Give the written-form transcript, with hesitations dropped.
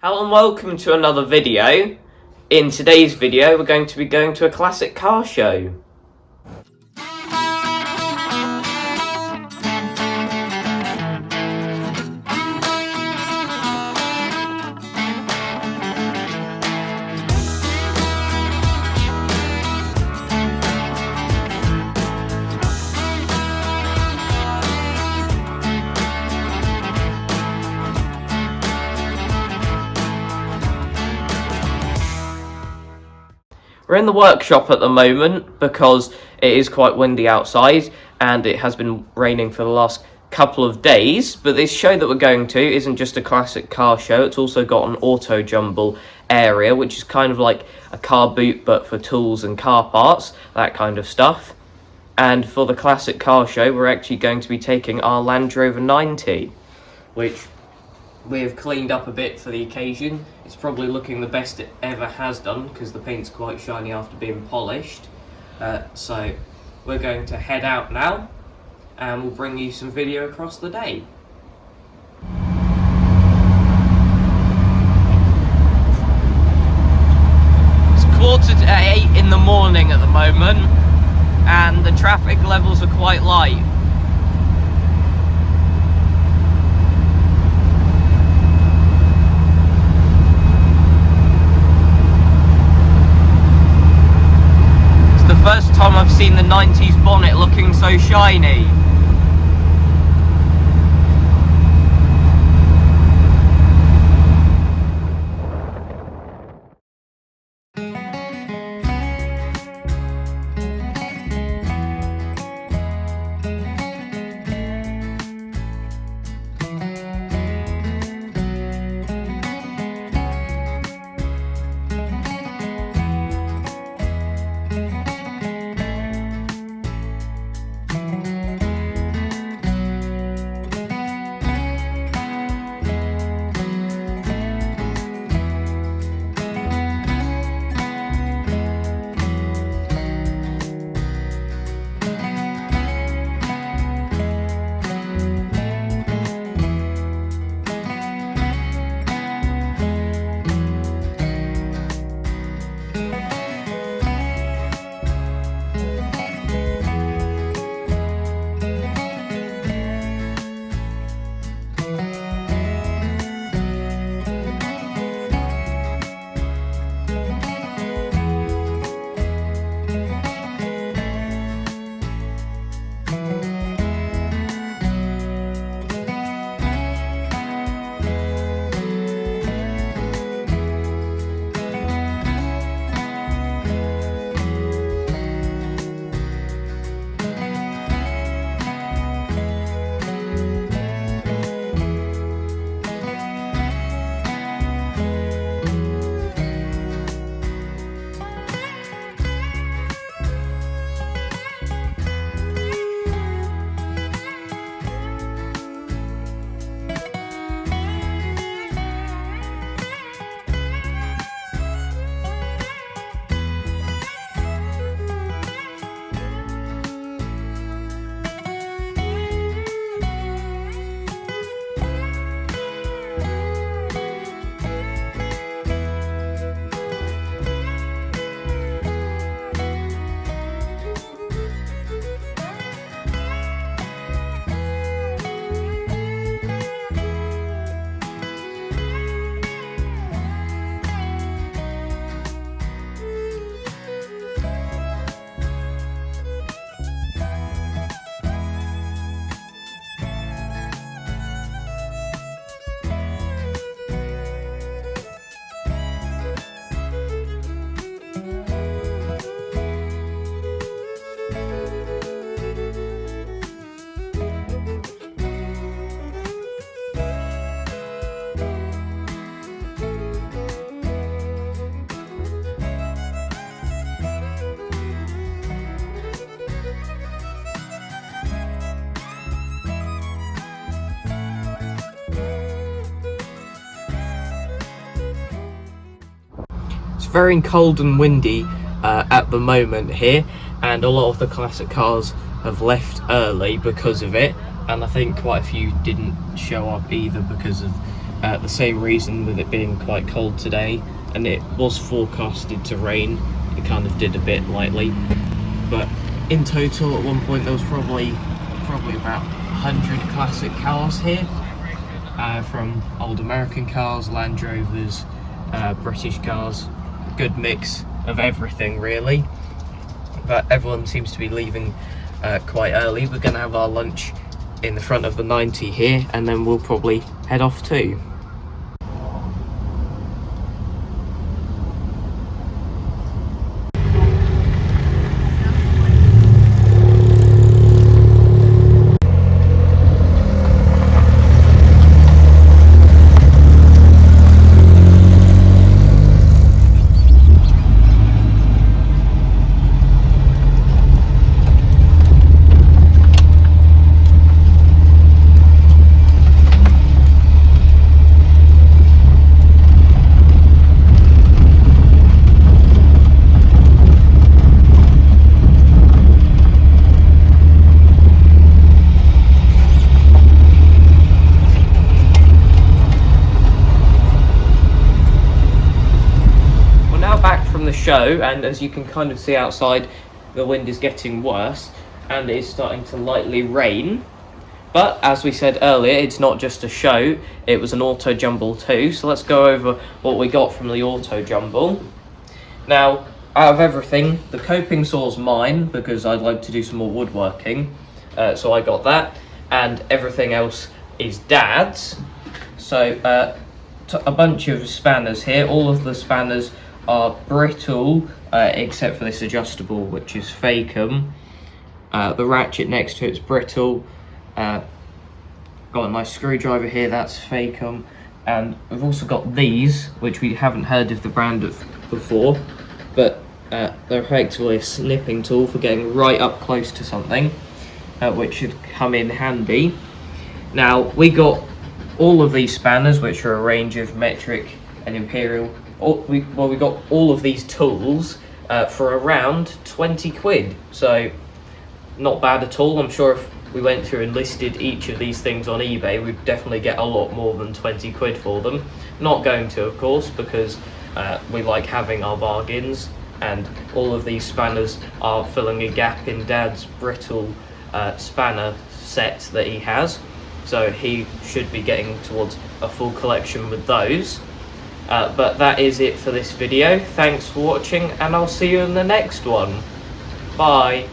Hello and welcome to another video. In today's video we're going to be going to a classic car show. We're in the workshop at the moment because it is quite windy outside and it has been raining for the last couple of days. But this show that we're going to isn't just a classic car show, it's also got an auto jumble area, which is kind of like a car boot but for tools and car parts, that kind of stuff. And for the classic car show we're actually going to be taking our Land Rover 90, which we have cleaned up a bit for the occasion. It's probably looking the best it ever has done because the paint's quite shiny after being polished. So we're going to head out now and we'll bring you some video across the day. It's 7:45 in the morning at the moment and the traffic levels are quite light. First time I've seen the 90s bonnet looking so shiny. Very cold and windy at the moment here, and a lot of the classic cars have left early because of it, and I think quite a few didn't show up either because of The same reason with it being quite cold today, and it was forecasted to rain. It kind of did a bit lightly, but in total at one point there was probably about 100 classic cars here, from old American cars, Land Rovers, British cars, good mix of everything really. But everyone seems to be leaving quite early. We're going to have our lunch in the front of the 90 here, and then we'll probably head off too. The show, and as you can kind of see outside, the wind is getting worse and it is starting to lightly rain. But as we said earlier, it's not just a show, it was an auto jumble too. So let's go over what we got from the auto jumble. Now, out of everything, the coping saw's mine because I'd like to do some more woodworking, so I got that, and everything else is Dad's. So a bunch of spanners here. All of the spanners are brittle, except for this adjustable, which is Fakem. The ratchet next to it's brittle. Got a nice screwdriver here, that's Fakem. And we've also got these, which we haven't heard of the brand of before, but they're effectively a snipping tool for getting right up close to something, which should come in handy. Now, we got all of these spanners, which are a range of metric and imperial. We got all of these tools for around 20 quid, so not bad at all. I'm sure if we went through and listed each of these things on eBay, we'd definitely get a lot more than 20 quid for them. Not going to, of course, because we like having our bargains, and all of these spanners are filling a gap in Dad's brittle spanner set that he has, so he should be getting towards a full collection with those. But that is it for this video. Thanks for watching, and I'll see you in the next one. Bye.